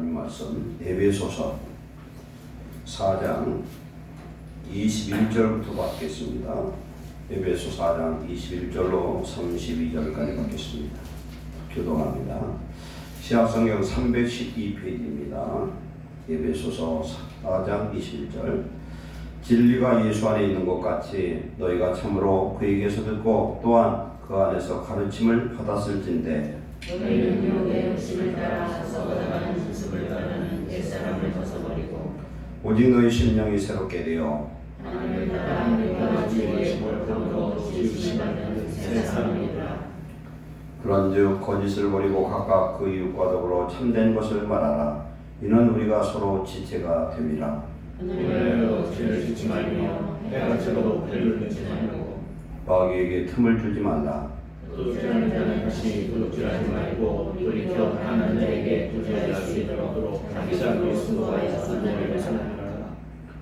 하나님 말씀 에베소서 4장 21절부터 받겠습니다. 에베소 4장 21절로 32절까지 받겠습니다. 교동합니다. 신약성경 312페이지입니다. 에베소서 4장 21절. 진리가 예수 안에 있는 것 같이 너희가 참으로 그에게서 듣고 또한 그 안에서 가르침을 받았을진데 너희는 유혹의 욕심을 따라 썩어나가는 모습을 따르는 옛사람을 벗어버리고 오직 너희 심령이 새롭게 되어 하나님을 따라 하나님과 주의 볼품으로 지으심 받는 새 사람이라. 그런즉 거짓을 버리고 각각 그 이웃과 더불어 참된 것을 말하라. 이는 우리가 서로 지체가 됨이라. 오늘로 죄를 짓지 말며 해가 저도 배를 내지 말고 마귀에게 틈을 주지 말라. 도주하는 자는 다시 도주하지 말고 돌이켜 하나님에게 도주할 수 있도록 자기 수고하여 수고를 전하라.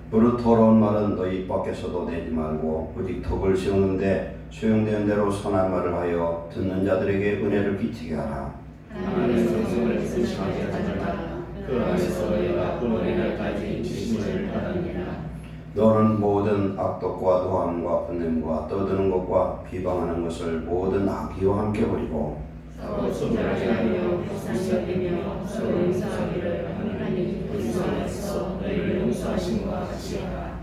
무릇 더러운 말은 너희 입 밖에서도 내지 말고 오직 덕을 세우는데 소용되는 대로 선한 말을 하여 듣는 자들에게 은혜를 끼치게 하라. 하나님의 성성을 의심하지 말라. 그 안에서 너희가 구원의 날까지 지심을 받으니라. 너는 모든 악독과 노함과 분냄과 떠드는 것과 비방하는 것을 모든 악의와 함께 버리고 서로 소멸하지 않으며 불쌍히 서로 용서하기를 하나님이 불쌍하셔서 너희를 용서하신 것 같이 하라.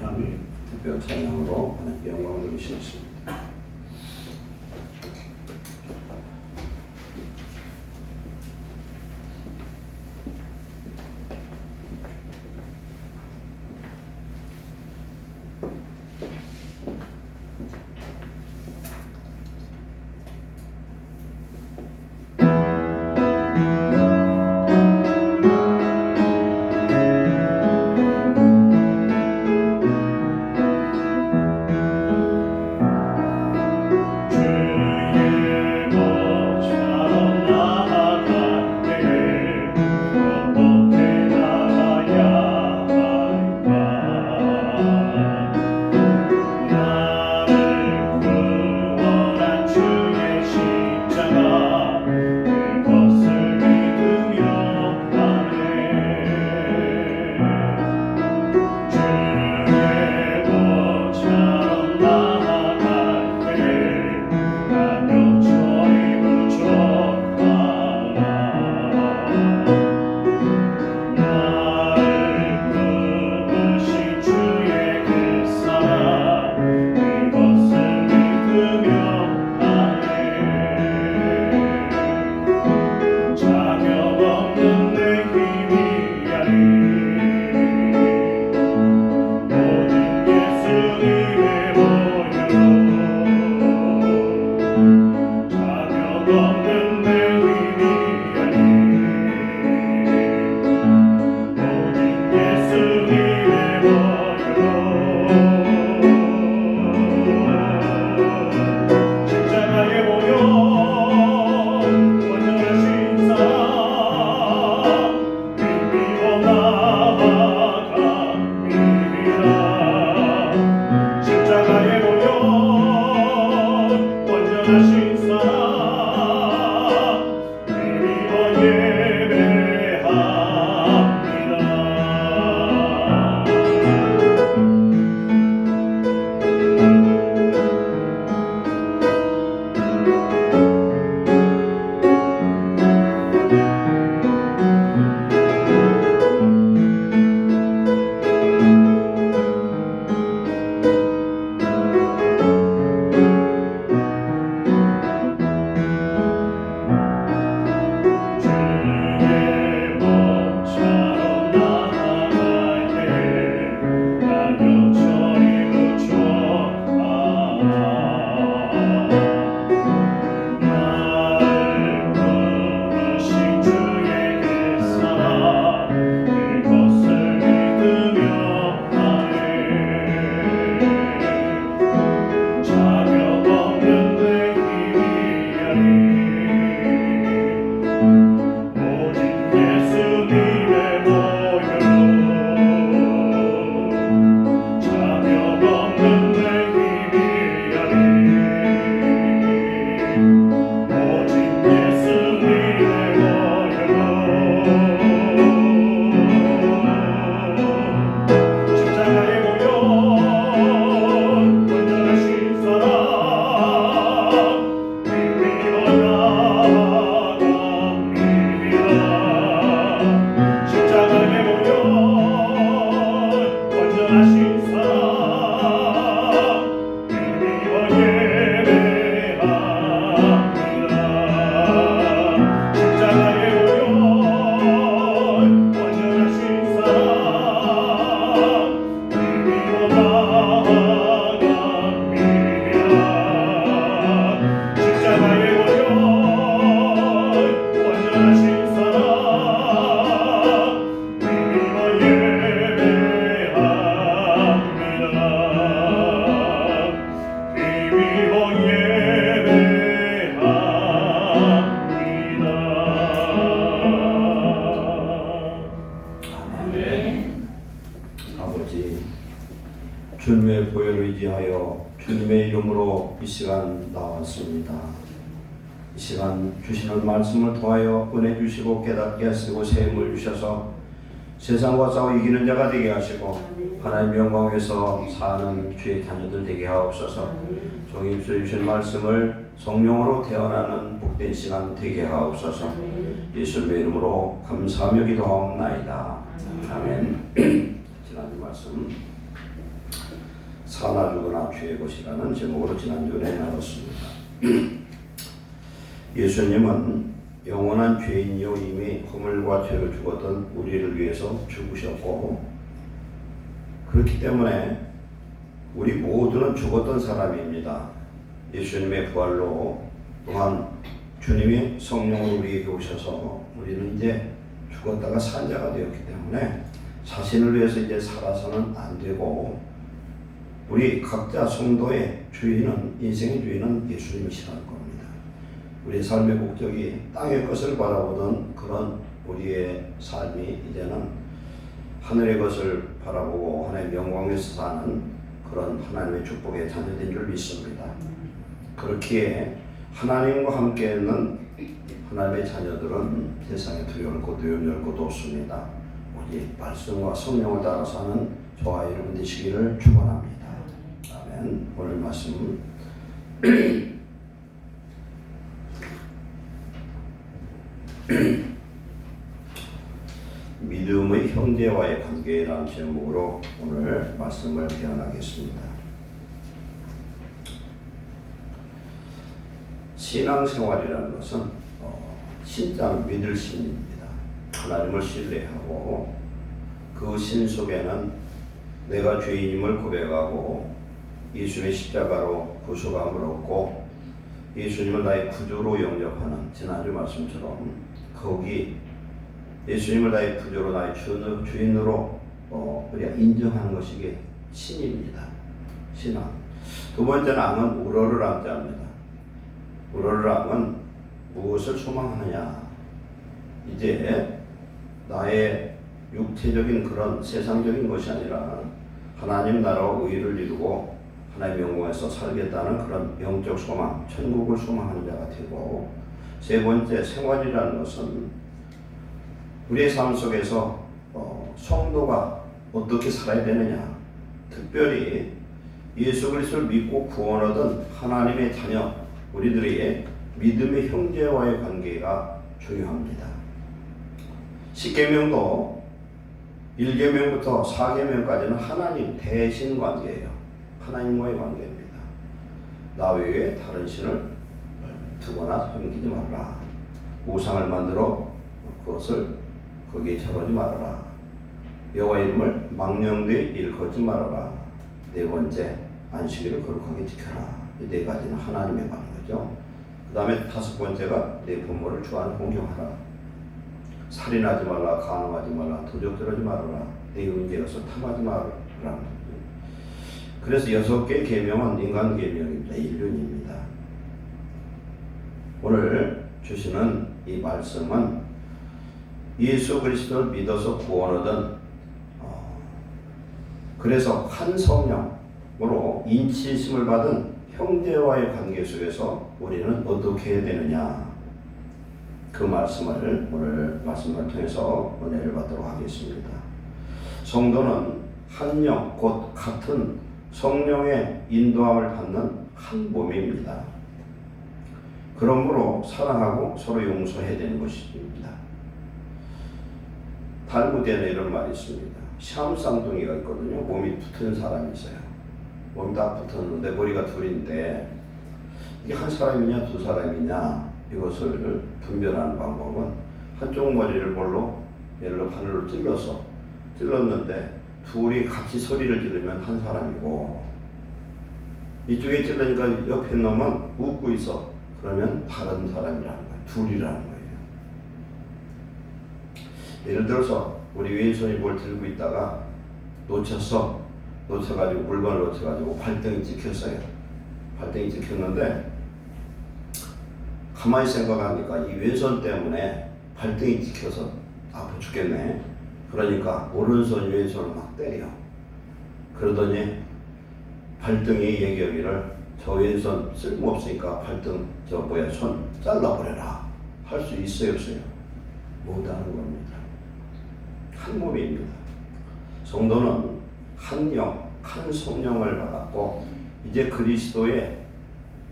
아멘. 특별 찬양으로 하나님께 영광을 돌리시겠습니다. 주님의 보혈을 의지하여 주님의 이름으로 이 시간 나왔습니다. 이 시간 주시는 말씀을 통하여 은혜 주시고 깨닫게 하시고 새 힘을 주셔서 세상과 싸워 이기는 자가 되게 하시고 하나님의 영광에서 사는 주의 자녀들 되게 하옵소서. 종이 주신 말씀을 성령으로 태어나는 복된 시간 되게 하옵소서. 예수님의 이름으로 감사하며 기도하옵나이다. 아멘. 지난주 말씀 사나 죽으나 주의 것이라는 제목으로 지난주에 나눴습니다. 예수님은 영원한 죄인이요 이미 허물과 죄로 죽었던 우리를 위해서 죽으셨고, 그렇기 때문에 우리 모두는 죽었던 사람입니다. 예수님의 부활로 또한 주님이 성령으로 우리에게 오셔서 우리는 이제 죽었다가 산 자가 되었기 때문에 자신을 위해서 이제 살아서는 안 되고, 우리 각자 성도의 주인은, 인생의 주인은 예수님이시라는 겁니다. 우리 삶의 목적이 땅의 것을 바라보던 그런 우리의 삶이 이제는 하늘의 것을 바라보고 하나님의 영광에서 사는 그런 하나님의 축복의 자녀된 줄 믿습니다. 그렇기에 하나님과 함께 있는 하나님의 자녀들은 세상에 두려울 것도 염려할 것도 없습니다. 오직 말씀과 성령을 따라 사는 저와 여러분 되시기를 축원합니다. 아멘. 오늘 말씀 믿음의 형제와의 관계라는 제목으로 오늘 말씀을 배워나겠습니다. 신앙생활이라는 것은 진짜 믿을 신입니다. 하나님을 신뢰하고 그 신 속에는 내가 죄인임을 고백하고 예수님의 십자가로 구속함을 얻고 예수님을 나의 구주로 영접하는, 지난주 말씀처럼 거기 예수님을 나의 구주로 나의 주인으로 우리가 인정하는 것이 이게 신입니다. 신앙. 두 번째는 암은 우러를 암자입니다. 우러를 암은 무엇을 소망하느냐. 이제 나의 육체적인 그런 세상적인 것이 아니라 하나님 나라와 의를 이루고 하나님의 영광에서 살겠다는 그런 영적 소망, 천국을 소망하는 자가 되고, 세 번째 생활이라는 것은 우리의 삶 속에서 성도가 어떻게 살아야 되느냐, 특별히 예수 그리스도를 믿고 구원 얻은 하나님의 자녀, 우리들의 믿음의 형제와의 관계가 중요합니다. 10계명도 1계명부터 4계명까지는 하나님 대신 관계예요. 하나님과의 관계입니다. 나 외에 다른 신을 두거나 섬기지 말라. 우상을 만들어 그것을 거기에 절하지 말아라. 여호와 이름을 망령되이 일컫지 말아라. 네 번째, 안식일을 거룩하게 지켜라. 이 네 가지는 하나님의 관계죠. 그 다음에 다섯 번째가 내 부모를 주 안에 공경하라. 살인하지 말라, 간음하지 말라, 도적질하지 말아라, 내 은재로서 탐하지 말아라. 그래서 6개의 계명은 인간 계명입니다. 인륜입니다. 오늘 주시는 이 말씀은 예수 그리스도를 믿어서 구원 얻은 그래서 한 성령으로 인치심을 받은 형제와의 관계 속에서 우리는 어떻게 해야 되느냐, 그 말씀을 오늘 말씀을 통해서 은혜를 받도록 하겠습니다. 성도는 한 영, 곧 같은 성령의 인도함을 받는 한 몸입니다. 그러므로 사랑하고 서로 용서해야 되는 것입니다. 탈무드에는 이런 말이 있습니다. 시암 쌍둥이가 있거든요. 몸이 붙은 사람이 있어요. 몸이 다 붙었는데 머리가 둘인데 이게 한 사람이냐 두 사람이냐, 이것을 분별하는 방법은 한쪽 머리를 볼로 예를 들어 바늘로 찔렀는데 둘이 같이 소리를 지르면 한 사람이고, 이쪽에 찔르니까 옆에 놈은 웃고 있어. 그러면 다른 사람이라는 거예요. 둘이라는 거예요. 예를 들어서 우리 왼손이 뭘 들고 있다가 놓쳐가지고 물건을 놓쳐가지고 발등이 찍혔어요. 발등이 찍혔는데 가만히 생각하니까 이 왼손 때문에 발등이 찍혀서 아파 죽겠네. 그러니까 오른손이 왼손을 막 때려. 그러더니 발등이 얘기하기를 저 왼손 쓸모없으니까 발등 손 잘라버려라 할 수 있어요 없어요? 못하는 겁니다. 한 몸입니다. 성도는 한 영, 한 성령을 받았고 이제 그리스도의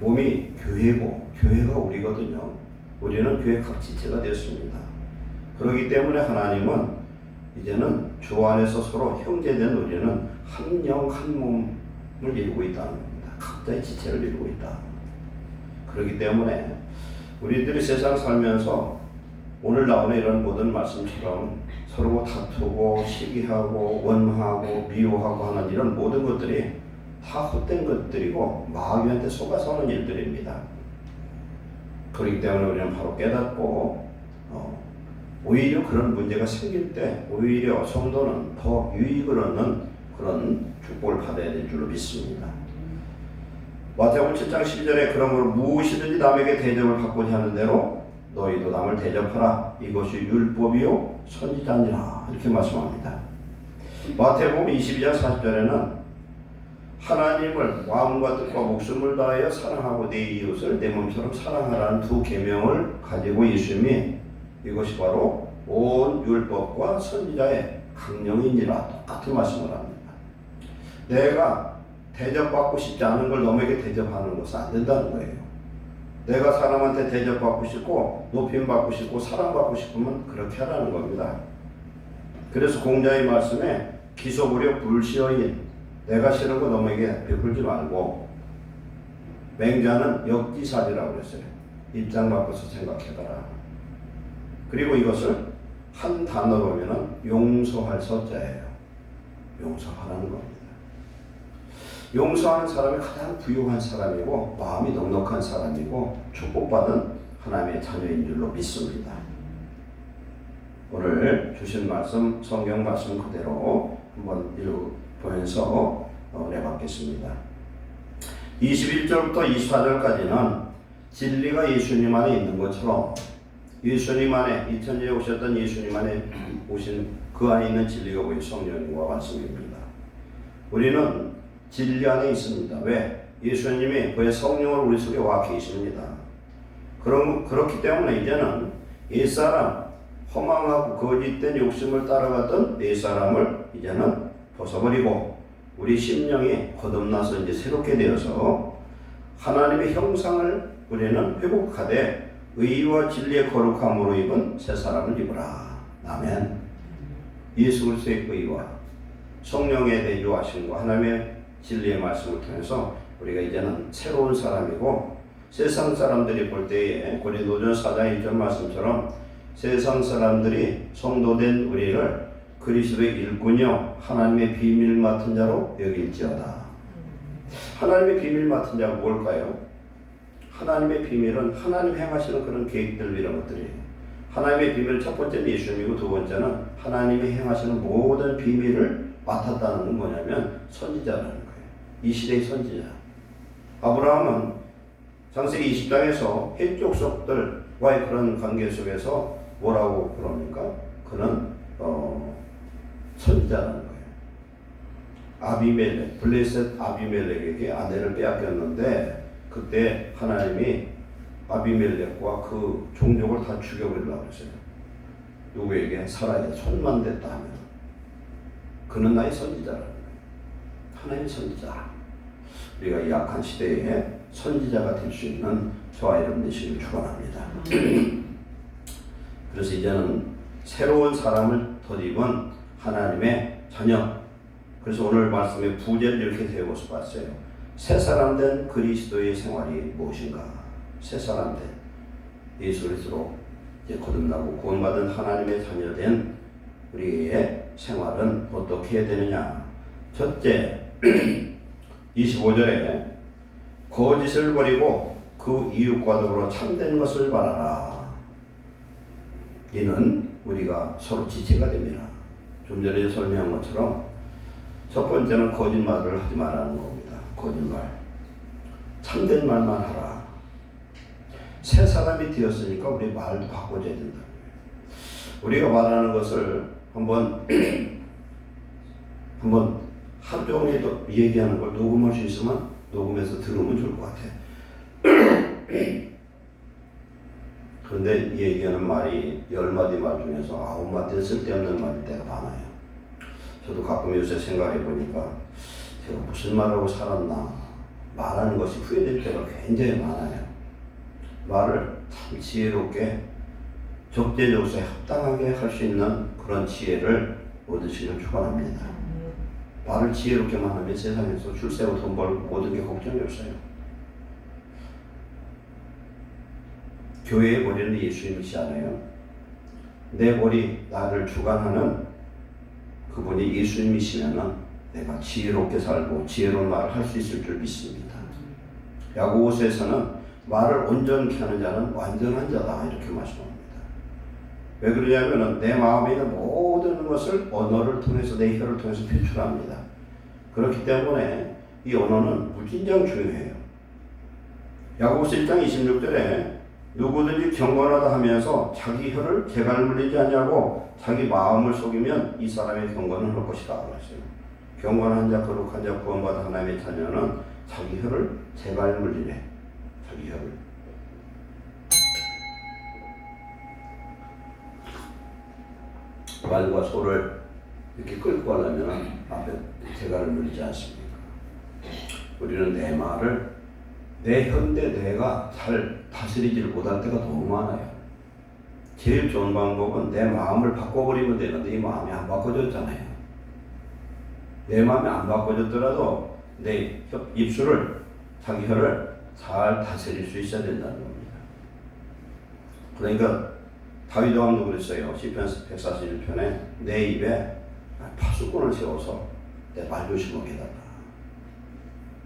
몸이 교회고 교회가 우리거든요. 우리는 교회 각 지체가 되었습니다. 그렇기 때문에 하나님은 이제는 주 안에서 서로 형제된 우리는 한 영, 한 몸을 이루고 있다는 겁니다. 각자의 지체를 이루고 있다. 그렇기 때문에 우리들이 세상 살면서 오늘 나오는 이런 모든 말씀처럼 서로 다투고 시기하고 원망하고 미워하고 하는 이런 모든 것들이 다 헛된 것들이고 마귀한테 속아서 하는 일들입니다. 그렇기 때문에 우리는 바로 깨닫고 오히려 그런 문제가 생길 때 오히려 성도는 더 유익을 얻는 그런 축복을 받아야 될 줄로 믿습니다. 마태복음 7장 12절에 그러므로 무엇이든지 남에게 대접을 받고자 하는 대로 너희도 남을 대접하라. 이것이 율법이요 선지자니라. 이렇게 말씀합니다. 마태복음 22장 40절에는 하나님을 마음과 뜻과 목숨을 다하여 사랑하고 내 이웃을 내 몸처럼 사랑하라는 두 계명을 가지고 예수님이 이것이 바로 온 율법과 선지자의 강령이니라 똑같은 말씀을 합니다. 내가 대접받고 싶지 않은 걸 너에게 대접하는 것은 안 된다는 거예요. 내가 사람한테 대접받고 싶고 높임받고 싶고 사랑받고 싶으면 그렇게 하라는 겁니다. 그래서 공자의 말씀에 기소부려 불시어인 내가 싫은 거 너에게 베풀지 말고 맹자는 역지사지라고 그랬어요. 입장 바꿔서 생각해봐라. 그리고 이것을 한 단어로 하면은 용서할 서자예요. 용서하라는 겁니다. 용서하는 사람이 가장 부유한 사람이고 마음이 넉넉한 사람이고 축복받은 하나님의 자녀인 줄로 믿습니다. 오늘 주신 말씀 성경 말씀 그대로 한번 읽어보면서 내받겠습니다. 21절부터 24절까지는 진리가 예수님 안에 있는 것처럼 예수님 안에 2000년에 오셨던 예수님 안에 오신 그 안에 있는 진리가 보인 성령님과 말씀입니다. 우리는 진리 안에 있습니다. 왜? 예수님이 그의 성령을 우리 속에 와 계십니다. 그렇기 때문에 이제는 옛사람 허망하고 거짓된 욕심을 따라가던 옛사람을 이제는 벗어버리고 우리 심령이 거듭나서 이제 새롭게 되어서 하나님의 형상을 우리는 회복하되 의와 진리의 거룩함으로 입은 새 사람을 입으라. 아멘. 예수 그리스도의 의와 성령의 대조하심과 하나님의 진리의 말씀을 통해서 우리가 이제는 새로운 사람이고 세상 사람들이 볼 때에 고린도전서 4장 1절 말씀처럼 세상 사람들이 성도된 우리를 그리스도의 일꾼이요 하나님의 비밀 맡은 자로 여길지어다. 하나님의 비밀 맡은 자가 뭘까요? 하나님의 비밀은 하나님 행하시는 그런 계획들 이런 것들이에요. 하나님의 비밀 첫 번째는 예수님이고 두 번째는 하나님이 행하시는 모든 비밀을 맡았다는 건 뭐냐면 선지자라는 거예요. 이 시대의 선지자. 아브라함은 창세기 20장에서 헷족속들과의 그런 관계 속에서 뭐라고 그럽니까? 그는 선지자라는 거예요. 아비멜렉, 블레셋 아비멜렉에게 아내를 빼앗겼는데 그때 하나님이 아비멜렉과 그 종족을 다 죽여버리려고 했어요. 누구에게? 사라에게 손만 댔다 하면 그는 나의 선지자라는 거예요. 하나님의 선지자. 우리가 이 약한 시대에 선지자가 될 수 있는 저와 여러분 되시길 축원합니다. 그래서 이제는 새로운 사람을 덧입은 하나님의 자녀. 그래서 오늘 말씀의 부제를 이렇게 세워서 봤어요. 새 사람 된 그리스도의 생활이 무엇인가? 새 사람 된 예수 그리스도로 이제 거듭나고 구원받은 하나님의 자녀된 우리의 생활은 어떻게 해야 되느냐? 첫째, 25절에 거짓을 버리고 그 이웃과 더불어 참된 것을 바라라. 이는 우리가 서로 지체가 됩니다. 좀 전에 설명한 것처럼 첫 번째는 거짓말을 하지 말라는 겁니다. 거짓말. 참된 말만 하라. 새 사람이 되었으니까 우리 말도 바꿔줘야 된다. 우리가 말하는 것을 한번 하루 종일 얘기하는 걸 녹음할 수 있으면 녹음해서 들으면 좋을 것 같아. 그런데 얘기하는 말이 10마디 말 중에서 9마디는 쓸데없는 말일 때가 많아요. 저도 가끔 요새 생각해 보니까 제가 무슨 말하고 살았나 말하는 것이 후회될 때가 굉장히 많아요. 말을 참 지혜롭게 적재적소에 합당하게 할 수 있는 그런 지혜를 얻으시길 축원합니다. 말을 지혜롭게만 하면 세상에서 줄 세고 돈 벌고 모든 게 걱정이 없어요. 교회의 머리는 예수님이시잖아요. 내 머리, 나를 주관하는 그분이 예수님이시면은 내가 지혜롭게 살고 지혜로운 말을 할 수 있을 줄 믿습니다. 야고보서에서는 말을 온전케 하는 자는 완전한 자다 이렇게 말씀합니다. 왜 그러냐면은 내 마음에 있는 모든 것을 언어를 통해서 내 혀를 통해서 표출합니다. 그렇기 때문에 이 언어는 무진장 중요해요. 야고보서 1장 26절에 누구든지 경건하다 하면서 자기 혀를 재갈 물리지 않냐고 자기 마음을 속이면 이 사람의 경건은 할 것이다 그랬어요. 경건한 자, 거룩한 자, 구원받아 하나님의 자녀는 자기 혀를 재갈 물리래. 자기 혀를. 말과 소를 이렇게 끌고 가려면 앞에 재갈을 물리지 않습니까? 우리는 내 말을 내 현대 뇌가 잘 다스리지를 못할 때가 너무 많아요. 제일 좋은 방법은 내 마음을 바꿔버리면 되는데 이 마음이 안 바꿔졌잖아요. 내 마음이 안 바꿔졌더라도 내 입술을, 자기 혀를 잘 다스릴 수 있어야 된다는 겁니다. 그러니까 다윗 왕도 그랬어요. 시편 141편에 내 입에 파수꾼을 세워서 내 말 조심하게 해달라.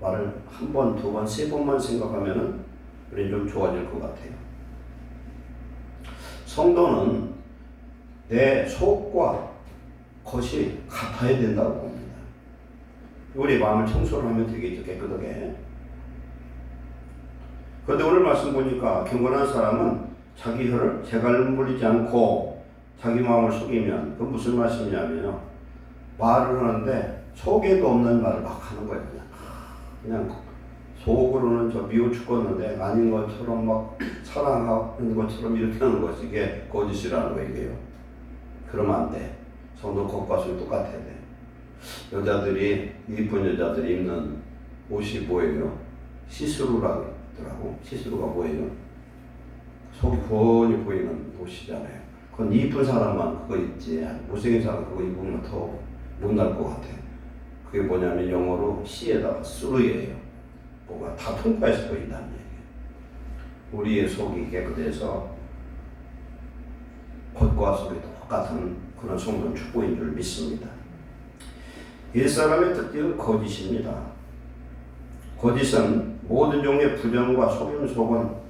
말을 한 번, 두 번, 세 번만 생각하면은 우리는 좀 좋아질 것 같아요. 성도는 내 속과 겉이 같아야 된다고 봅니다. 우리 마음을 청소를 하면 되겠죠, 깨끗하게. 그런데 오늘 말씀 보니까 경건한 사람은 자기 혀를 재갈 물리지 않고 자기 마음을 속이면 그 무슨 말씀이냐면요. 말을 하는데 속에도 없는 말을 막 하는 거예요. 그냥 속으로는 저 미워 죽겠는데 아닌 것처럼 막 사랑하는 것처럼 이렇게 하는 것이 이게 거짓이라는 거예요. 이게요. 그러면 안 돼. 성도 겉과 속이 똑같아야 돼. 여자들이, 이쁜 여자들이 입는 옷이 뭐예요? 시스루라고 하더라고. 시스루가 뭐예요? 속이 훤히 보이는 옷이잖아요. 그건 이쁜 사람만 그거 입지 못생긴 사람 그거 입으면 더 못날 것 같아. 그게 뭐냐면 영어로 C에다가 스루예요. 뭐가 다 통과해서 보인다는 얘기예요. 우리의 속이 깨끗해서 겉과 속이 똑같은 그런 성도는 축복인 줄 믿습니다. 옛사람의 특징은 거짓입니다. 거짓은 모든 종류의 부정과 속임 속은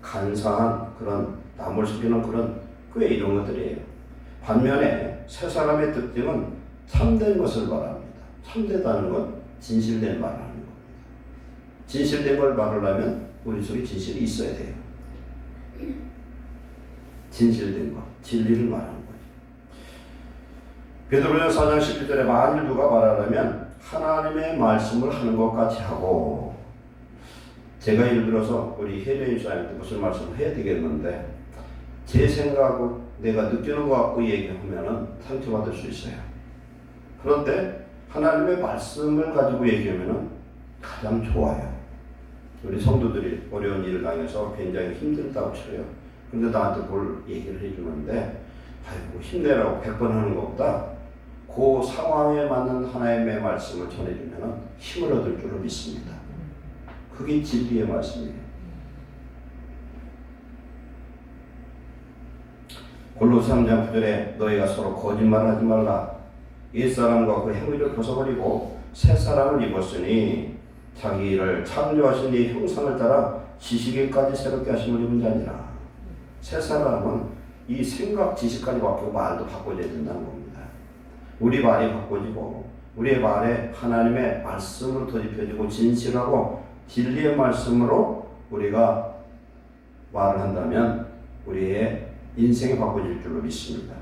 간사한 그런 남을 속이는 그런 꽤 이런 것들이에요. 반면에 새 사람의 특징은 참된 것을 말합니다. 참되다는 건 진실된 말을 하는 겁니다. 진실된 걸 말하려면 우리 속에 진실이 있어야 돼요. 진실된 것, 진리를 말하는 거죠. 베드로전서 4장 11절에 만일 누가 말하려면 하나님의 말씀을 하는 것 같이 하고, 제가 예를 들어서 우리 혜련이 사람한테 무슨 말씀을 해야 되겠는데 제 생각하고 내가 느끼는 것 같고 얘기하면 상처받을 수 있어요. 그런데 하나님의 말씀을 가지고 얘기하면 가장 좋아요. 우리 성도들이 어려운 일을 당해서 굉장히 힘들다고 쳐요. 근데 나한테 뭘 얘기를 해주는데 아이고 힘내라고 100번 하는 것보다 그 상황에 맞는 하나님의 말씀을 전해주면 힘을 얻을 줄을 믿습니다. 그게 진리의 말씀이에요. 골로새 3장 9절에 너희가 서로 거짓말하지 말라. 옛사람과 그 행위를 벗어버리고 새 사람을 입었으니 자기를 창조하신 이 형상을 따라 지식에까지 새롭게 하심을 입은 자니라. 새 사람은 이 생각 지식까지 바뀌고 말도 바꿔줘야 된다는 겁니다. 우리 말이 바꿔지고 우리의 말에 하나님의 말씀으로 덧입혀지고 진실하고 진리의 말씀으로 우리가 말을 한다면 우리의 인생이 바꿔질 줄로 믿습니다.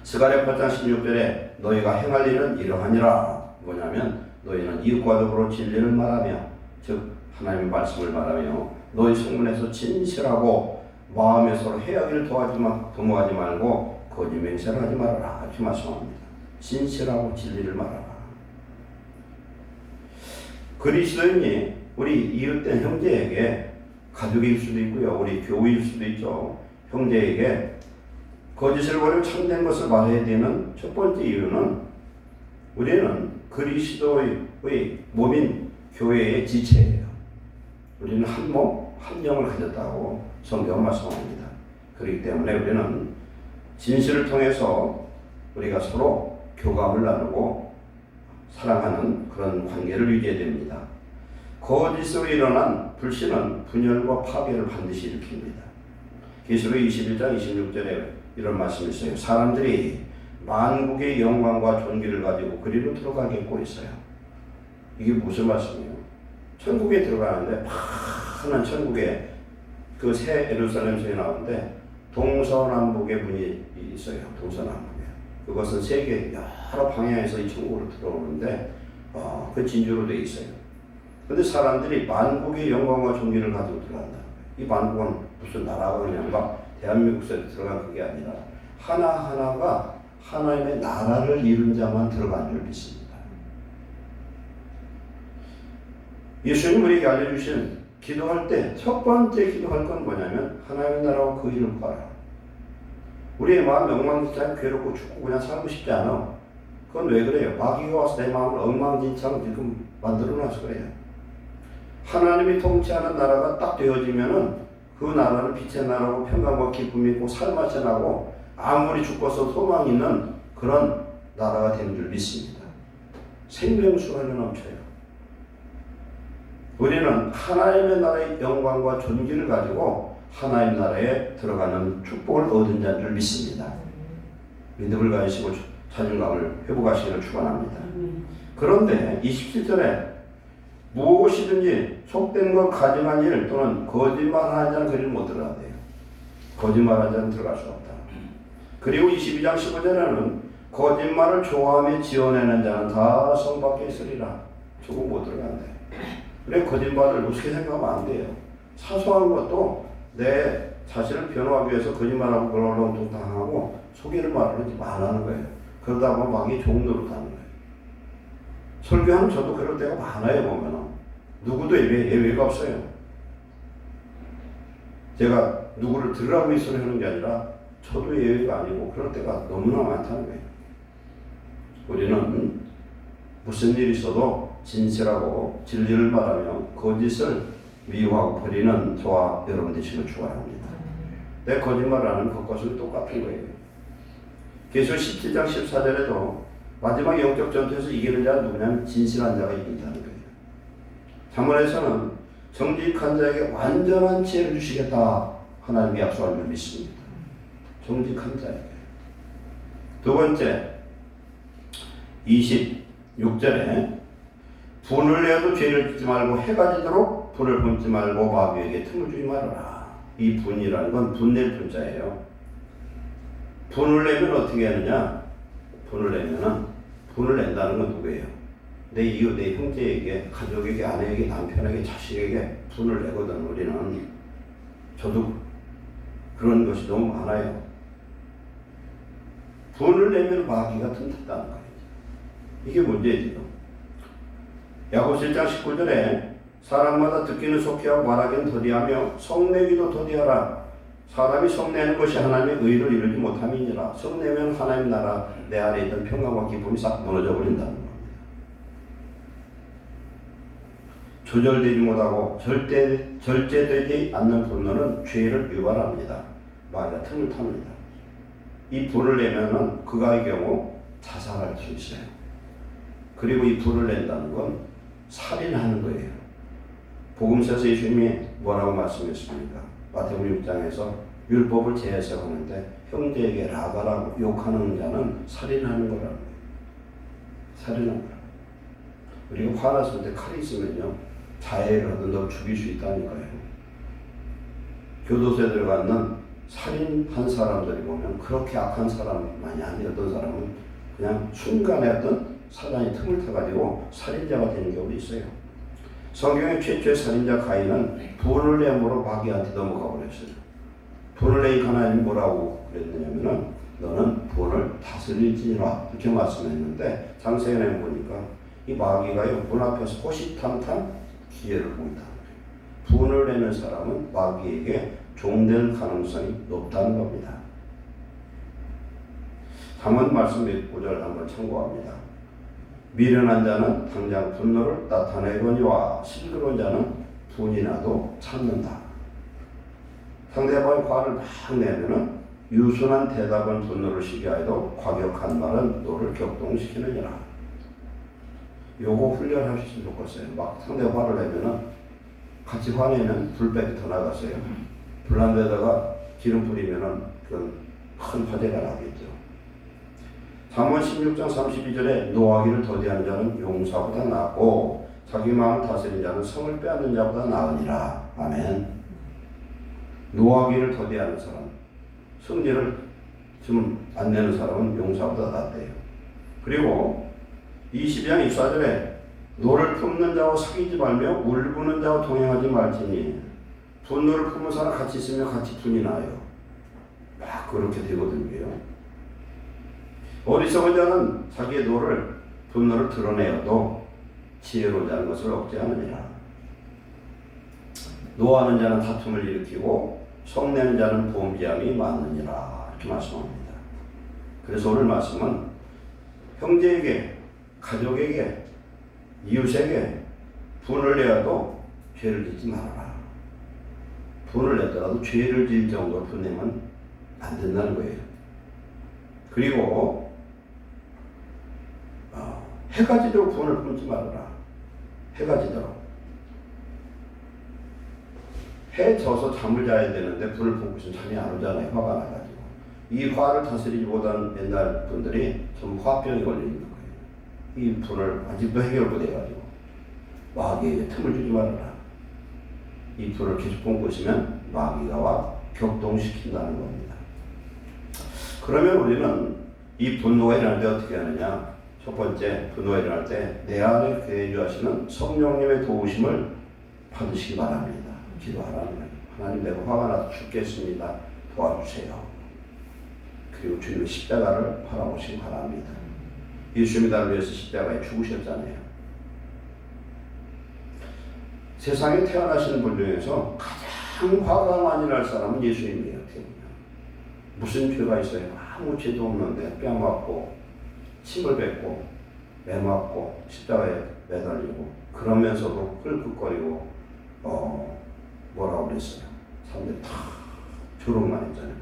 스가랴 8장 16절에 너희가 행할 일은 이러하니라. 뭐냐면 너희는 이웃과 더불어 진리를 말하며 즉 하나님의 말씀을 말하며 너희 성문에서 진실하고 마음에 서로 해하기를 도모하지 말고 거짓 맹세를 하지 말아라 이렇게 말씀합니다. 진실하고 진리를 말하라. 그리스도인이 우리 이웃된 형제에게 가족일 수도 있고요. 우리 교우일 수도 있죠. 형제에게 거짓을 버리고 참된 것을 말해야 되는 첫 번째 이유는 우리는 그리스도의 몸인 교회의 지체예요. 우리는 한 몸, 한 영을 가졌다고 성경은 말씀합니다. 그렇기 때문에 우리는 진실을 통해서 우리가 서로 교감을 나누고 사랑하는 그런 관계를 유지해야 됩니다. 거짓으로 일어난 불신은 분열과 파괴를 반드시 일으킵니다. 계시록 21장 26절에 이런 말씀이 있어요. 사람들이 만국의 영광과 존귀를 가지고 그리로 들어가겠고 있어요. 이게 무슨 말씀이에요? 천국에 들어가는데 파란 천국에 그 새 예루살렘 성이 나오는데 동서남북의 문이 있어요. 동서남북에. 그것은 세계 여러 방향에서 이 천국으로 들어오는데 그 진주로 되어 있어요. 근데 사람들이 만국의 영광과 존귀를 가지고 들어간다. 이 만국은 무슨 나라가 그냥 막 대한민국에서 들어간 그게 아니라 하나하나가 하나님의 나라를 이룬 자만 들어가는 줄 믿습니다. 예수님 우리에게 알려주신 기도할 때 첫 번째 기도할 건 뭐냐면 하나님의 나라와 그 일을 구하라. 우리의 마음 엉망진창 괴롭고 죽고 그냥 살고 싶지 않아. 그건 왜 그래요? 마귀가 와서 내 마음을 엉망진창 지금 만들어놔서 그래요. 하나님이 통치하는 나라가 딱 되어지면은 그 나라는 빛의 나라고 평강과 기쁨이 있고 살맛이 나고 아무리 죽고서 소망 있는 그런 나라가 되는 줄 믿습니다. 생명수가 넘쳐요. 우리는 하나님의 나라의 영광과 존귀를 가지고 하나님 나라에 들어가는 축복을 얻은 자인 줄 믿습니다. 믿음을 가지시고 자존감을 회복하시기를 축원합니다. 그런데 27절에 무엇이든지 속된 것 가증한 일 또는 거짓말하는 자는 그리를 못 들어가야 돼요. 거짓말하는 자는 들어갈 수 없다. 그리고 22장 15절에는 거짓말을 좋아하며 지어내는 자는 다 성 밖에 있으리라. 저거 못 들어간대. 그래 거짓말을 우습게 생각하면 안 돼요. 사소한 것도 내 자신을 변호하기 위해서 거짓말하고 그러렁뚱땅하고 소개를 말하지 말라는 거예요. 그러다 보면 마귀의 종노릇 하는 거예요. 설교하는 저도 그럴 때가 많아요. 보면은 누구도 예외가 없어요. 제가 누구를 들으라고 이 소리 하는 게 아니라 저도 예외가 아니고 그럴 때가 너무나 많다는 거예요. 우리는 무슨 일이 있어도 진실하고 진리를 말하며 거짓을 미워하고 버리는 저와 여러분 되시길 축원합니다. 내 거짓말하는 그것은 똑같은 거예요. 계시록 17장 14절에도 마지막 영적 전투에서 이기는 자는 누구냐면 진실한 자가 이긴다는 거예요. 잠언에서는 정직한 자에게 완전한 지혜를 주시겠다 하나님이 약속한 줄 믿습니다. 정직한 자에게. 두 번째 26절에 분을 내어도 죄를 짓지 말고 해가 지도록 분을 품지 말고 마귀에게 틈을 주지 말아라. 이 분이라는 건 분낼 분자예요. 분을 내면 어떻게 하느냐? 분을 내면은 분을 낸다는 건 누구예요? 내 이웃, 내 형제에게, 가족에게, 아내에게, 남편에게, 자식에게 분을 내거든. 우리는 저도 그런 것이 너무 많아요. 분을 내면 마귀가 틈탔다는 거예요. 이게 문제지요. 야고보서 1장 19절에 사람마다 듣기는 속히하고 말하기는 더디하며 성내기도 더디하라. 사람이 성내는 것이 하나님의 의를 이루지 못함이니라. 성내면 하나님 나라 내 안에 있던 평강과 기쁨이 싹 무너져 버린다는 겁니다. 조절되지 못하고 절제되지 않는 분노는 죄를 유발합니다. 마귀가 틈을 탑니다. 이 불을 내면은 그가의 경우 자살할 수 있어요. 그리고 이 불을 낸다는 건 살인하는 거예요. 복음서에서 예수님이 뭐라고 말씀했습니까? 마태복음 6장에서 율법을 재해석하는데 형제에게 라가라고 욕하는 자는 살인하는 거라는 거예요. 살인하는 거라고. 그리고 화났을 때 칼이 있으면요 자해를 하든 너 죽일 수 있다니까요. 교도소에 들어가는 살인한 사람들이 보면 그렇게 악한 사람만이 아니었던 사람은 그냥 순간에 어떤 사단이 틈을 타가지고 살인자가 되는 경우도 있어요. 성경의 최초의 살인자 가인은 분을 내므로 마귀한테 넘어가 버렸어요. 분을 내이 하나님이 뭐라고 그랬느냐면은 너는 분을 다스릴지니라 이렇게 말씀했는데 장세현에 보니까 이 마귀가요 분 앞에서 호시탐탐 기회를 본다. 분을 내는 사람은 마귀에게 종될 가능성이 높다는 겁니다. 잠언 말씀 109절 한번 참고합니다. 미련한 자는 당장 분노를 나타내거니와 실그러운 자는 분이 나도 참는다. 상대방의 화를 막 내면은 유순한 대답은 분노를 시게 하여도 과격한 말은 너를 격동시키느니라. 요거 훈련하시면 좋겠어요. 막 상대 화를 내면은 같이 화내면 불백이 더 나갔어요. 불난 데다가 기름 뿌리면은 그 큰 화재가 나겠죠. 잠언 16장 32절에 노하기를 더디하는 자는 용사보다 낫고 자기 마음을 다스리는 자는 성을 빼앗는 자보다 나으니라. 아멘. 노하기를 더디하는 사람, 승리를 좀 안 내는 사람은 용사보다 낫대요. 그리고 22장 24절에 노를 품는 자와 사귀지 말며 울부는 자와 동행하지 말지니 분노를 품은 사람 같이 있으면 같이 분이 나요. 막 그렇게 되거든요. 어리석은 자는 자기의 분노를 드러내어도 지혜로운 자는 것을 억제하느니라. 노하는 자는 다툼을 일으키고 성내는 자는 범죄함이 많느니라 이렇게 말씀합니다. 그래서 오늘 말씀은 형제에게, 가족에게, 이웃에게 분을 내어도 죄를 짓지 말아라. 분을 냈더라도 죄를 지을 정도로 분내면 안 된다는 거예요. 그리고 해가 지도록 분을 품지 말아라. 해가 지도록. 해 져서 잠을 자야 되는데 분을 품고 있으면 잠이 안 오잖아요. 화가 나가지고. 이 화를 다스리지 못한 옛날 분들이 전부 화병이 걸리는 거예요. 이 분을 아직도 해결 못 해가지고 마귀에게 틈을 주지 말아라. 이 분을 계속 품고 있으면 마귀가 와 격동시킨다는 겁니다. 그러면 우리는 이 분노가 일어날 때 어떻게 하느냐? 첫 번째, 분노가 일어날 때 내 안에 내주하시는 성령님의 도우심을 받으시기 바랍니다. 기도하라는 거예요. 하나님, 내가 화가 나서 죽겠습니다. 도와주세요. 그리고 주님의 십자가를 바라보시기 바랍니다. 예수님이 나를 위해서 십자가에 죽으셨잖아요. 세상에 태어나시는 분 중에서 가장 화가 많이 날 사람은 예수님이에요. 무슨 죄가 있어요? 아무 죄도 없는데 뺨 맞고 침을 뱉고 매 맞고 십자가에 매달리고 그러면서도 끌끌거리고 뭐라고 그랬어요? 사람들이 다 조롱만 했잖아요.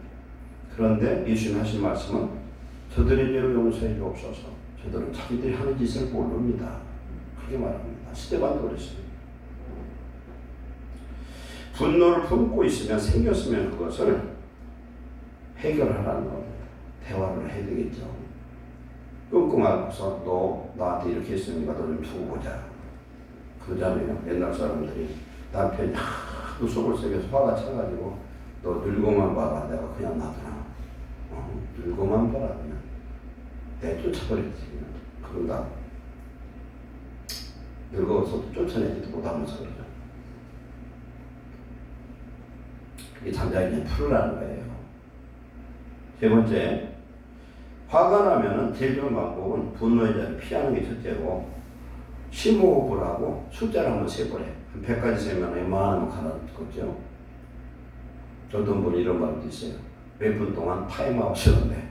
그런데 예수님 하신 말씀은 저들의 죄를 용서해 주옵소서. 저들은 자기들이 하는 짓을 모릅니다. 그렇게 말합니다. 스데반도 그랬어요. 분노를 품고 있으면 생겼으면 그것을 해결하라는 겁니다. 대화를 해야 되겠죠. 끙끙 앓고서 너 나한테 이렇게 했으니까 너 좀 두고 보자. 그러잖아요. 옛날 사람들이 남편이 하도 속을 썩여서 화가 차가지고 너 늙어만 봐라. 내가 그냥 놔두나. 늙어만 봐라. 그냥 내쫓아버렸지. 그런다. 늙어서도 쫓아내지도 못하면서 그러죠. 그게 잠자리에 풀으라는 거예요. 세 번째, 화가 나면은 제일 좋은 방법은 분노의 자리를 피하는 게 첫째고, 심호흡을 하고 숫자를 한번 세보래. 한 100까지 세면 웬만하면 가라앉겠죠. 어떤 분이 이런 말도 있어요. 몇 분 동안 타임아웃이었는데,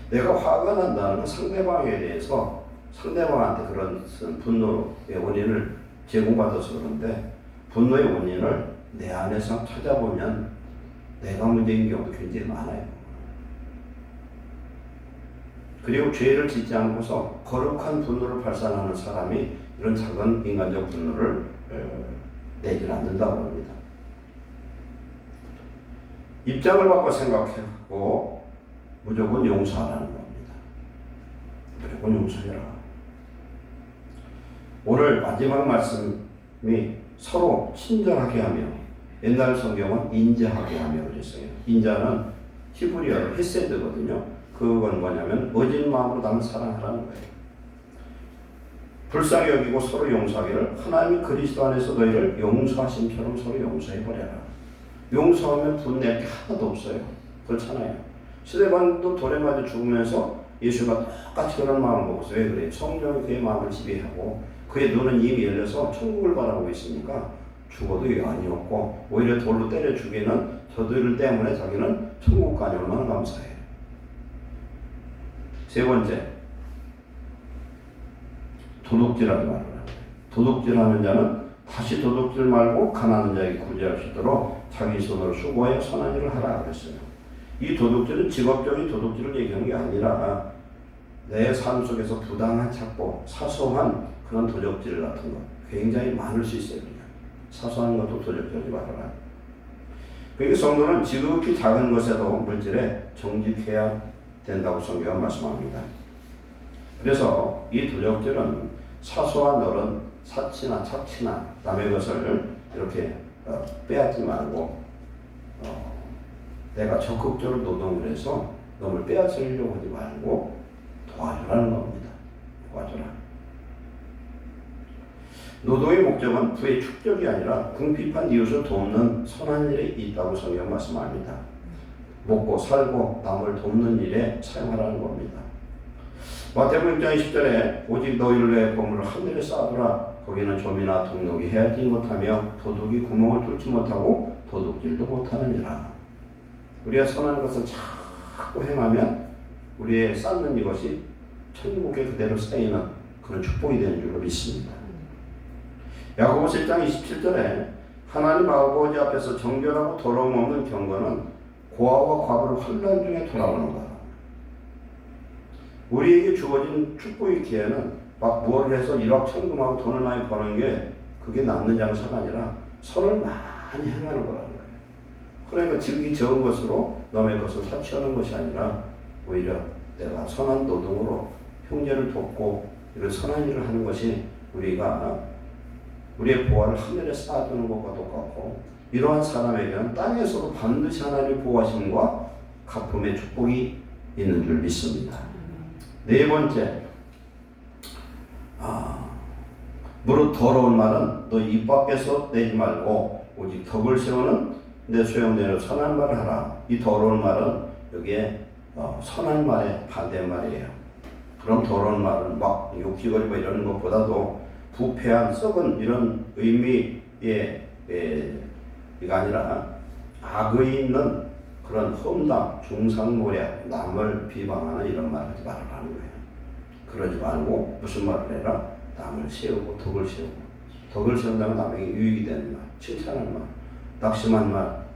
내가 화가 난다는 건 상대방에 대해서 상대방한테 그런 분노의 원인을 제공받아서 그런데, 분노의 원인을 내 안에서 찾아보면 내가 문제인 경우도 굉장히 많아요. 그리고 죄를 짓지 않고서 거룩한 분노를 발산하는 사람이 이런 작은 인간적 분노를 내질 않는다고 합니다. 입장을 바꿔 생각하고 무조건 용서하라는 겁니다. 무조건 용서해라. 오늘 마지막 말씀이 서로 친절하게 하며, 옛날 성경은 인자하게 하며 그랬어요. 인자는 히브리어로 헤세드거든요. 그건 뭐냐면 어진 마음으로 남을 사랑하라는 거예요. 불쌍히 여기고 서로 용서하기를 하나님이 그리스도 안에서 너희를 용서하심처럼 서로 용서해버려라. 용서하면 분낼 게 하나도 없어요. 그렇잖아요. 스데반도 돌에 맞아 죽으면서 예수가 똑같이 그런 마음을 먹었어요. 왜 그래요? 성령이 그의 마음을 지배하고 그의 눈은 이미 열려서 천국을 바라보고 있으니까 죽어도 여한이 없고 오히려 돌로 때려 죽이는 저들 때문에 자기는 천국 가니 얼마나 감사해요. 세 번째, 도둑질하지 말아라. 도둑질하는 자는 다시 도둑질 말고 가난한 자에게 구제할 수 있도록 자기 손으로 수고하여 선한 일을 하라 그랬어요. 이 도둑질은 직업적인 도둑질을 얘기하는 게 아니라 내 삶 속에서 부당한 착보, 사소한 그런 도둑질 같은 것 굉장히 많을 수 있어요. 그냥. 사소한 것도 도둑질하지 말아라. 그러니까 성도는 지극히 작은 것에도 물질에 정직해야 된다고 성경은 말씀합니다. 그래서 이 도둑질은 사소한 어른 사치나 착취나 남의 것을 이렇게 빼앗지 말고 내가 적극적으로 노동을 해서 너를 빼앗으려고 하지 말고 도와주라는 겁니다. 도와주라. 노동의 목적은 부의 축적이 아니라 궁핍한 이웃을 돕는 선한 일에 있다고 성경 말씀합니다. 먹고 살고 남을 돕는 일에 사용하라는 겁니다. 마태복음 6장 20절에 오직 너희를 위해 보물을 하늘에 쌓아두라. 거기는 좀이나 동록이 헤아리지 못하며 도둑이 구멍을 뚫지 못하고 도둑질도 못하느니라. 우리가 선한 것을 자꾸 행하면 우리의 쌓는 이것이 천국에 그대로 쌓이는 그런 축복이 되는 줄로 믿습니다. 야고보서 1장 27절에 하나님 아버지 앞에서 정결하고 더러움 없는 경건은 고아와 과부를 환난 중에 돌아오는 거다. 우리에게 주어진 축복의 기회는 막 무엇을 해서 일확천금하고 돈을 많이 버는 게 그게 남는 장사가 아니라 선을 많이 행하는 거라는 거예요. 그러니까 지극히 적은 것으로 남의 것을 사치하는 것이 아니라 오히려 내가 선한 노동으로 형제를 돕고 이런 선한 일을 하는 것이 우리가 우리의 보화를 하늘에 쌓아두는 것과 똑같고 이러한 사람에게는 땅에서도 반드시 하나님의 보호하심과 갚음의 축복이 있는 줄 믿습니다. 네 번째, 무릇 더러운 말은 너 입 밖에서 내지 말고 오직 덕을 세우는 내 소용되는 선한 말을 하라. 이 더러운 말은 여기에 선한 말의 반대말이에요. 그럼 더러운 말은 막 욕지거리고 이러는 것보다도 부패한 썩은 이런 의미의 이가 아니라 악의 있는 그런 험담, 중상모략, 남을 비방하는 이런 말을 하지 말라는 거예요. 그러지 말고 무슨 말을 해라? 남을 세우고 덕을 세우고 덕을 세운다면 남에게 유익이 되는 말, 칭찬하는 말,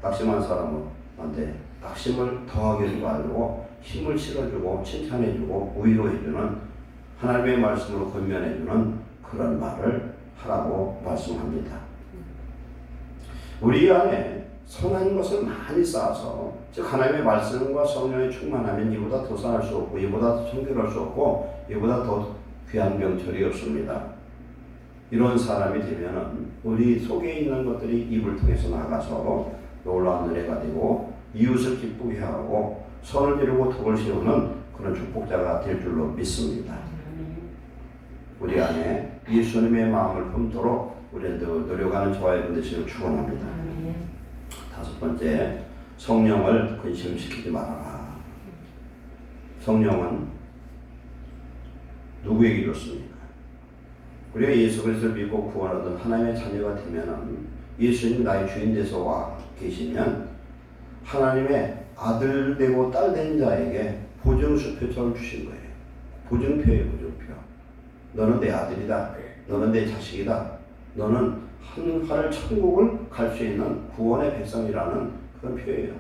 낙심한 사람은 안돼 낙심을 더하게 하지 말고 힘을 실어주고 칭찬해주고 위로해주는 하나님의 말씀으로 권면해주는 그런 말을 하라고 말씀합니다. 우리 안에 선한 것을 많이 쌓아서 즉 하나님의 말씀과 성령에 충만하면 이보다 더 선할 수 없고 이보다 더 청결할 수 없고 이보다 더 귀한 명철이 없습니다. 이런 사람이 되면은 우리 속에 있는 것들이 입을 통해서 나가서 놀라운 은혜가 되고 이웃을 기쁘게 하고 선을 이루고 덕을 세우는 그런 축복자가 될 줄로 믿습니다. 우리 안에 예수님의 마음을 품도록 우리는 노력하는 저와 여러분 되시길 축원합니다. 다섯 번째, 성령을 근심시키지 말아라. 성령은 누구에게 좋습니까? 우리가 예수 그리스도를 믿고 구원 얻은 하나님의 자녀가 되면은 예수님 나의 주인 되서 와 계시면 하나님의 아들 되고 딸 된 자에게 보증수표처럼 주신 거예요. 보증표예요, 보증표. 너는 내 아들이다. 너는 내 자식이다. 너는 하늘 천국을 갈 수 있는 구원의 백성이라는 그런 표예요.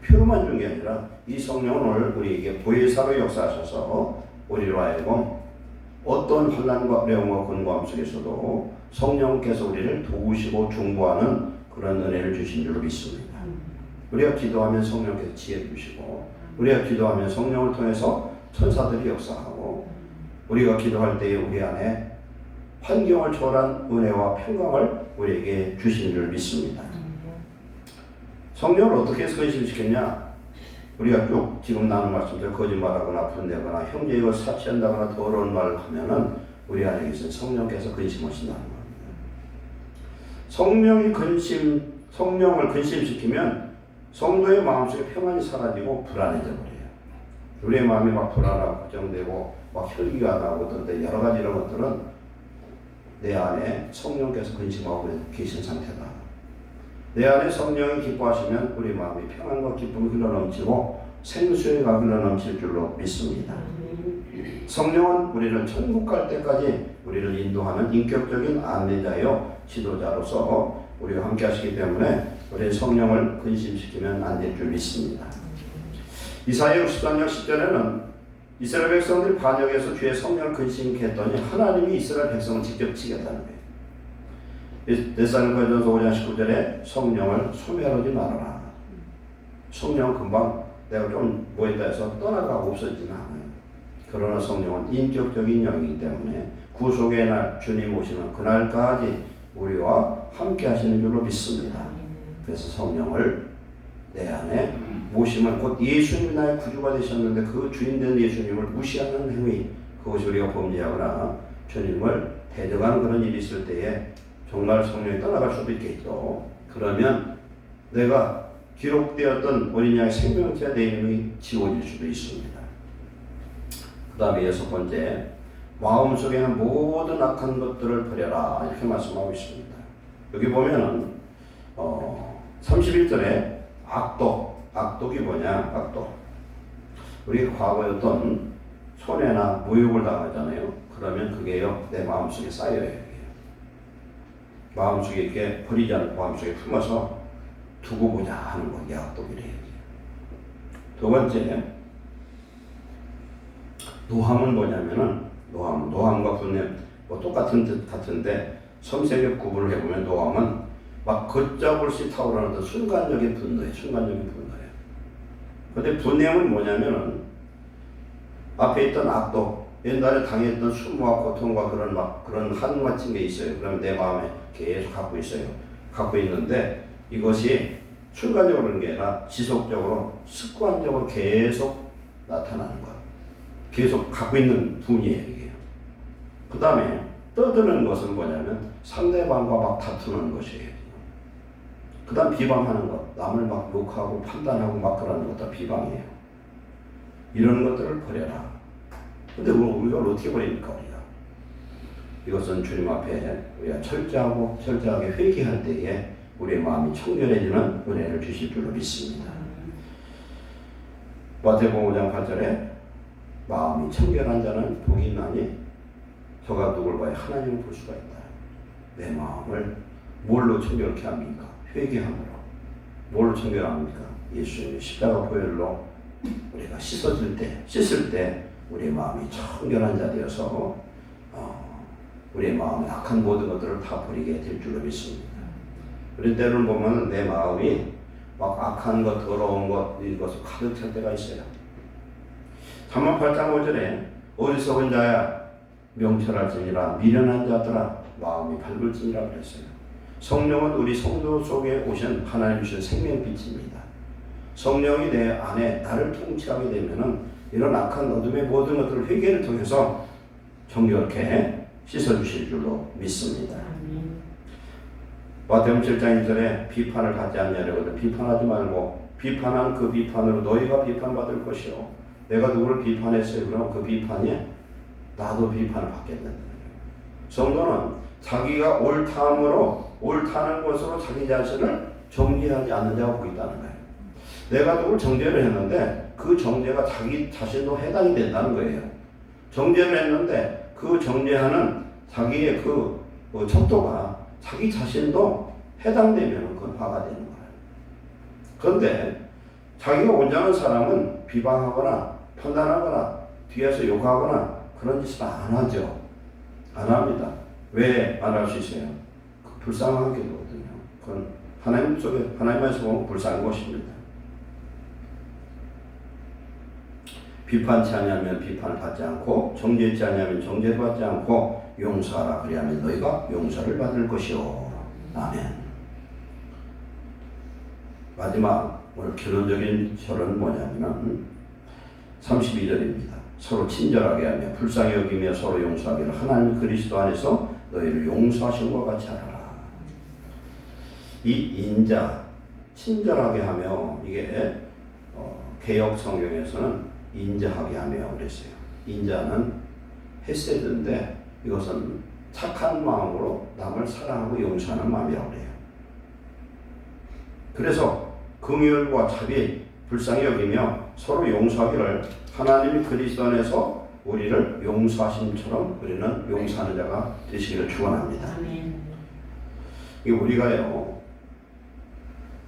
표로만 준 게 아니라 이 성령은 오늘 우리에게 보혜사로 역사하셔서 우리로 하여금 어떤 환난과 어려움과 근고함 속에서도 성령께서 우리를 도우시고 중보하는 그런 은혜를 주신 줄로 믿습니다. 우리가 기도하면 성령께서 지혜 주시고 우리가 기도하면 성령을 통해서 천사들이 역사하고 우리가 기도할 때에 우리 안에 환경을 초월한 은혜와 평강을 우리에게 주신 줄 믿습니다. 성령을 어떻게 근심시켰냐? 우리가 쭉 지금 나눈 말씀대로 거짓말하거나 분내거나 형제이고 사치한다거나 더러운 말을 하면은 우리 안에 계신 성령께서 근심하신다는 겁니다. 성령을 근심시키면 성도의 마음속에 평안이 사라지고 불안해져 버려요. 우리의 마음이 막 불안하고 걱정되고 막 혈기가 나고 어떤데 여러 가지 이런 것들은 내 안에 성령께서 근심하고 계신 상태다. 내 안에 성령이 기뻐하시면 우리 마음이 평안과 기쁨이 흘러넘치고 생수가 흘러넘칠 줄로 믿습니다. 성령은 우리를 천국 갈 때까지 우리를 인도하는 인격적인 안내자요 지도자로서 우리와 함께 하시기 때문에 우리 성령을 근심시키면 안 될 줄 믿습니다. 이사야 63장 10절에는 이스라엘 백성들이 반역해서 주의 성령을 근심케 했더니 하나님이 이스라엘 백성을 직접 치겠다는 거예요. 데살로니가전서 5장 19절에 성령을 소멸하지 말아라. 성령은 금방 내가 좀 뭐했다 해서 떠나가고 없어지지는 않아요. 그러나 성령은 인격적인 영이기 때문에 구속의 날 주님 오시는 그날까지 우리와 함께 하시는 줄로 믿습니다. 그래서 성령을 내 안에 모시면 곧 예수님이 나의 구주가 되셨는데 그 주인된 예수님을 무시하는 행위, 그것이 우리가 범죄하거나 주님을 대적하는 그런 일이 있을 때에 정말 성령이 떠나갈 수도 있겠죠. 그러면 내가 기록되었던 어린 양의 생명체 내 이름이 지워질 수도 있습니다. 그 다음에 6번째, 마음속에는 모든 악한 것들을 버려라 이렇게 말씀하고 있습니다. 여기 보면은 31절에 악독이 뭐냐? 악독. 우리 과거에 어떤 손해나 모욕을 당하잖아요. 그러면 그게요 내 마음속에 쌓여요. 마음속에 이렇게 버리지 않고 마음속에 품어서 두고 보자 하는 거, 이게 악독이래요. 두 번째, 노함은 뭐냐면은 노함과 분냄 뭐 똑같은 듯 같은데 섬세하게 구분을 해보면 노함은 막 걷잡을시 타오르는 순간적인 분노예요. 그런데 분냄은 뭐냐면은 앞에 있던 악독, 옛날에 당했던 수모와 고통과 그런 한마친 게 있어요. 그러면 내 마음에 계속 갖고 있어요. 갖고 있는데 이것이 순간적으로 그런 게 아니라 지속적으로 습관적으로 계속 나타나는 거예요. 계속 갖고 있는 분이에요, 이게. 그 다음에 떠드는 것은 뭐냐면 상대방과 막 다투는 것이에요. 그 다음 비방하는 것, 남을 막 욕하고 판단하고 막 그러는 것도 비방이에요. 이런 것들을 버려라. 근데 우리가 어떻게 버립니까, 우리가? 이것은 주님 앞에 우리가 철저하게 회개할 때에 우리의 마음이 청결해지는 은혜를 주실 줄로 믿습니다. 마태복음 5장 8절에 마음이 청결한 자는 복이 있나니 저가 누굴 봐야 하나님을 볼 수가 있다. 내 마음을 뭘로 청결케 합니까? 회개함으로. 뭘로 청결합니까? 예수님의 십자가 보혈로 우리가 씻을 때 우리의 마음이 청결한 자 되어서 우리의 마음의 악한 모든 것들을 다 버리게 될 줄로 믿습니다. 그런 때를 보면 내 마음이 막 악한 것, 더러운 것, 이것을 가득 찰 때가 있어요. 잠언 8장 5절에 어리석은 자야 명철할지니라 미련한 자들아 마음이 밝을지니라 그랬어요. 성령은 우리 성도 속에 오신 하나님 주신 생명빛입니다. 성령이 내 안에 나를 통치하게 되면은 이런 악한 어둠의 모든 것들을 회개를 통해서 정결케 씻어주실 줄로 믿습니다. 마태복음 7장 1절에 비판을 받지 않냐려거든. 비판하지 말고 비판한 그 비판으로 너희가 비판받을 것이요. 내가 누구를 비판했어요. 그러면 그 비판이 나도 비판을 받겠다는 거예요. 성도는 자기가 옳다는 것으로 자기 자신을 정죄하지 않는 자가 보고 있다는 거예요. 내가 누굴 정죄를 했는데 그 정죄가 자기 자신도 해당이 된다는 거예요. 정죄를 했는데 그 정죄하는 자기의 그 척도가 자기 자신도 해당되면 그건 화가 되는 거예요. 그런데 자기가 온전한 사람은 비방하거나 판단하거나 뒤에서 욕하거나 그런 짓을 안 하죠. 안 합니다. 왜 안 할 수 있어요? 불쌍하게 되거든요. 그건 하나님에서 보면 불쌍한 것입니다. 비판치 않으면 비판을 받지 않고 정죄치 않으면 정죄를 받지 않고 용서하라 그리하면 너희가 용서를 받을 것이요. 아멘. 마지막 오늘 결론적인 결론은 뭐냐면 32절입니다. 서로 친절하게 하며 불쌍히 여기며 서로 용서하기를 하나님 그리스도 안에서 너희를 용서하신 것 같이 하라. 이 인자, 친절하게 하며 이게 개역 성경에서는 인자하게 하며 그랬어요. 인자는 헤세드인데 이것은 착한 마음으로 남을 사랑하고 용서하는 마음이라고 해요. 그래서 긍휼과 자비, 불쌍히 여기며 서로 용서하기를 하나님이 그리스도 안에서 우리를 용서하심처럼 우리는 용서하는 자가 되시기를 축원합니다. 이 우리가요,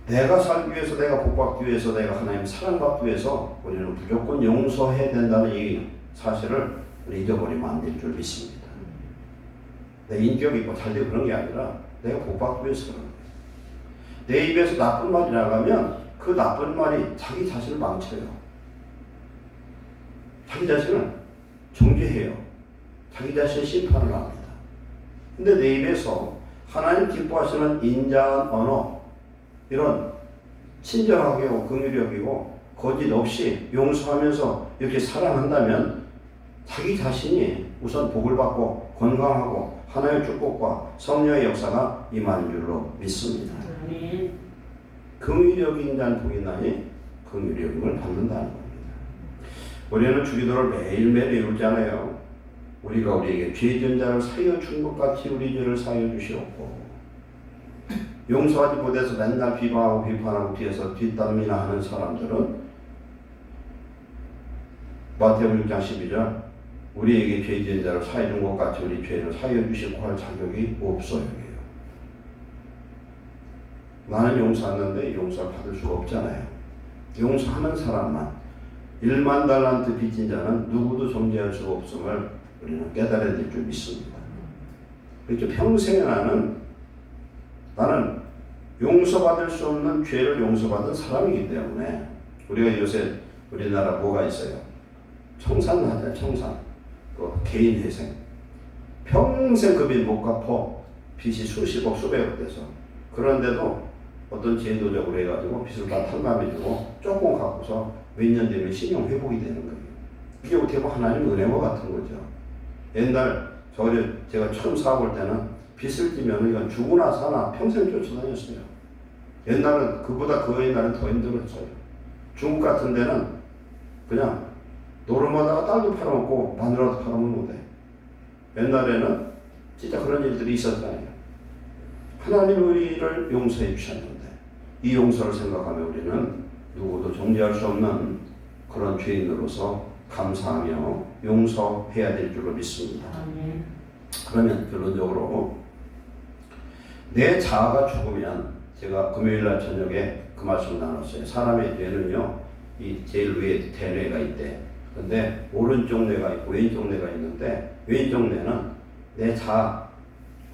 내가 살기 위해서, 내가 복받기 위해서, 내가 하나님 사랑받기 위해서 우리는 무조건 용서해야 된다는 이 사실을 우리 잊어버리면 안 될 줄 믿습니다. 내 인격이 있고 잘되고 그런 게 아니라 내가 복받기 위해서 그런 거예요. 내 입에서 나쁜 말이 나가면 그 나쁜 말이 자기 자신을 망쳐요. 자기 자신을 정죄해요. 자기 자신의 심판을 합니다. 근데 내 입에서 하나님 기뻐하시는 인자한 언어, 이런 친절하게 하고 긍휼히 여기고 거짓 없이 용서하면서 이렇게 사랑한다면 자기 자신이 우선 복을 받고 건강하고 하나님의 축복과 성령의 역사가 임하는 줄로 믿습니다. 긍휼히 여긴 자는 복이 나니 긍휼히 여김을 받는다는 겁니다. 우리는 주기도를 매일매일 외우잖아요. 우리가 우리에게 죄 지은 자를 사하여 준 것 같이 우리 죄를 사하여 주시옵고, 용서하지 못해서 맨날 비방하고 비판하고 뒤에서 뒷담이나 하는 사람들은 마태복음 6장 12절 우리에게 죄 지은 자를 사하여 준 것 같이 우리 죄를 사하여 주시고 할 자격이 없어요. 나는 용서하는데 용서를 받을 수가 없잖아요. 용서하는 사람만, 1만 달란트 빚진 자는 누구도 정죄할 수가 없음을 우리는 깨달아야 될 줄 믿습니다. 그렇게 평생에 나는 용서받을 수 없는 죄를 용서받은 사람이기 때문에 우리가 요새 우리나라 뭐가 있어요? 청산 하잖아요. 청산. 그 개인 회생. 평생 그 빚 못 갚어. 빚이 수십억 수백억 돼서. 그런데도 어떤 제도적으로 해가지고 빚을 다 탕감해주고 조금 갖고서 몇 년 되면 신용 회복이 되는 거예요. 이게 어떻게 보면 하나님 은혜와 같은 거죠. 옛날 제가 처음 사볼 때는 빚을 지면 이건 죽으나 사나 평생 쫓아다녔어요. 옛날은 그 옛날은 더 힘들었어요. 중국 같은 데는 그냥 노름하다가 딸도 팔아먹고 마누라도 팔아먹는데, 옛날에는 진짜 그런 일들이 있었잖아요. 하나님 우리를 용서해 주셨는데 이 용서를 생각하며 우리는 누구도 정죄할 수 없는 그런 죄인으로서 감사하며 용서해야 될 줄로 믿습니다. 그러면 결론적으로 내 자아가 죽으면, 제가 금요일날 저녁에 그 말씀 나눴어요. 사람의 뇌는요, 이 제일 위에 대뇌가 있대. 근데 오른쪽 뇌가 있고 왼쪽 뇌가 있는데, 왼쪽 뇌는 내 자아,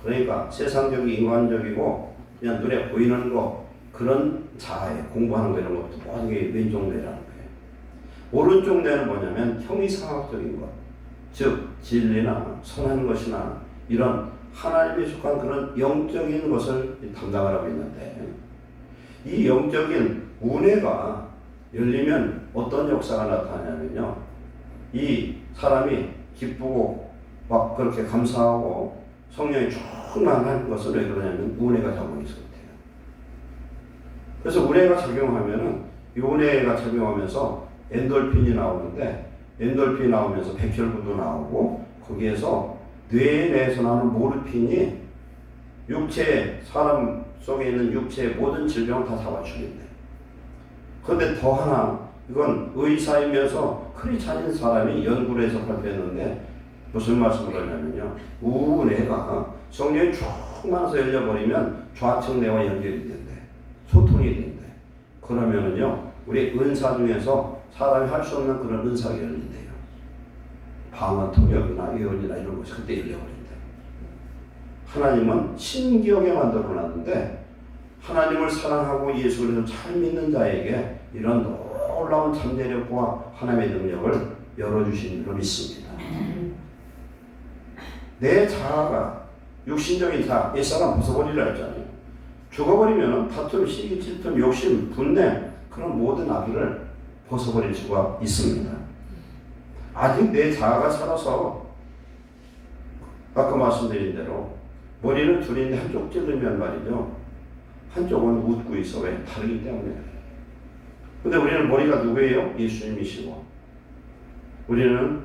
그러니까 세상적이고 인간적이고 그냥 눈에 보이는 거, 그런 자아에 공부하는 거 이런 것도 모든 게 왼쪽 뇌라는 거예요. 오른쪽 뇌는 뭐냐면 형이상학적인 것, 즉 진리나 선한 것이나 이런 하나님에 속한 그런 영적인 것을 담당을 하고 있는데, 이 영적인 운해가 열리면 어떤 역사가 나타나냐면요, 이 사람이 기쁘고 막 그렇게 감사하고 성령이 충만한 것은 왜 그러냐면 운해가 작용해서 그래요. 그래서 운해가 작용하면은, 이 운해가 작용하면서 엔돌핀이 나오는데, 엔돌핀이 나오면서 백혈구도 나오고, 거기에서 뇌 내에서 나오는 모르핀이 사람 속에 있는 육체의 모든 질병을 다 잡아주겠네. 그런데 더 하나, 이건 의사이면서 크리스찬인 사람이 연구를 해서 발표했는데 무슨 말씀을 하냐면요, 우뇌가 성령이 충만해서 열려버리면 좌측 뇌와 연결이 된대. 소통이 된대. 그러면은요, 우리 은사 중에서 사람이 할 수 없는 그런 은사가 열린대요. 방언, 통역이나 예언이나 이런 것이 그때 열려버린대. 하나님은 신기하게 만들어놨는데, 하나님을 사랑하고 예수 그리스도를 잘 믿는 자에게 이런 놀라운 잠재력과 하나님의 능력을 열어주신 줄로 믿습니다. 내 자아가, 육신적인 자아, 옛사람 벗어버리려 했잖아요. 죽어버리면 다툼, 시기, 질투, 욕심, 분내, 그런 모든 악의를 벗어버릴 수가 있습니다. 아직 내 자아가 살아서 아까 말씀드린 대로 머리는 둘인데 한쪽 찌르면 말이죠. 한쪽은 웃고 있어. 왜? 다르기 때문에. 근데 우리는 머리가 누구예요? 예수님이시고 우리는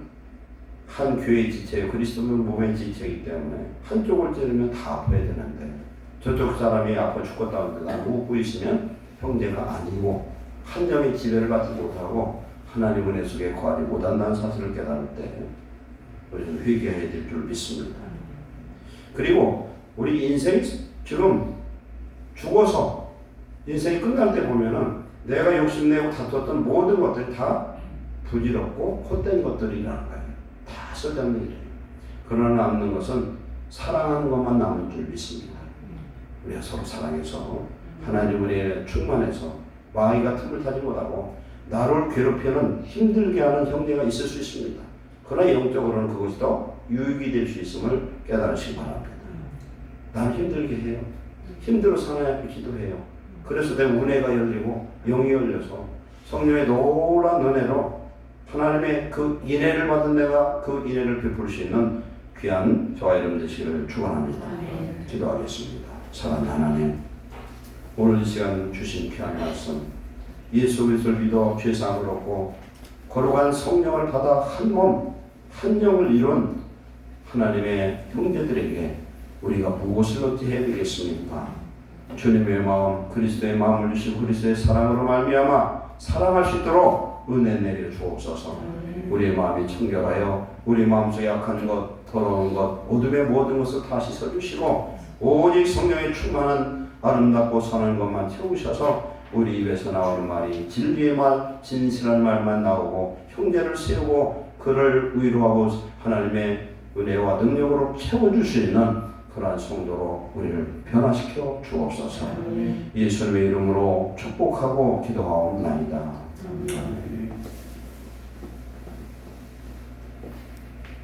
한 교회의 지체예요. 그리스도는 몸의 지체이기 때문에 한쪽을 찌르면 다 아파야 되는데 저쪽 사람이 아파 죽겠다는데 나는 웃고 있으면 형제가 아니고 한점의 지배를 받지 못하고 하나님 은혜 속에 거하지 못한다는 사실을 깨달을 때 우리는 회개해야 될 줄 믿습니다. 그리고 우리 인생 지금 죽어서 인생이 끝날 때 보면은 내가 욕심내고 다퉜던 모든 것들이 다 부질없고 헛된 것들이라는 거예요. 다 쓸데없는 일이에요. 그러나 남는 것은 사랑하는 것만 남을 줄 믿습니다. 우리가 서로 사랑해서 하나님 은혜에 충만해서 마귀가 틈을 타지 못하고 나를 괴롭히는 힘들게 하는 형제가 있을 수 있습니다. 그러나 영적으로는 그것이 더 유익이 될 수 있음을 깨달으시기 바랍니다. 나는 힘들게 해요. 힘들어서 하나님 앞에 기도해요. 그래서 내 은혜가 열리고 영이 열려서 성령의 놀라운 은혜로 하나님의 그 인애를 받은 내가 그 인애를 베풀 수 있는 귀한 저와 여러분 되시기를 축원합니다. 기도하겠습니다. 사랑하는 하나님, 오늘 이 시간 주신 귀한 말씀, 예수 그리스도를 믿어 죄사함을 얻고 거룩한 성령을 받아 한 몸, 한 영을 이룬 하나님의 형제들에게 우리가 무엇을 어찌해야 되겠습니까? 주님의 마음, 그리스도의 마음을 주시고 그리스도의 사랑으로 말미암아 사랑할 수 있도록 은혜 내려 주옵소서. 우리의 마음이 청결하여 우리 마음속에 악한 것, 더러운 것, 어둠의 모든 것을 다 씻어주시고 오직 성령의 충만한 아름답고 선한 것만 채우셔서 우리 입에서 나오는 말이 진리의 말, 진실한 말만 나오고 형제를 세우고 그를 위로하고 하나님의 은혜와 능력으로 채워줄 수 있는 그러한 성도로 우리를 변화시켜 주옵소서. 예수님의 이름으로 축복하고 기도하옵나이다.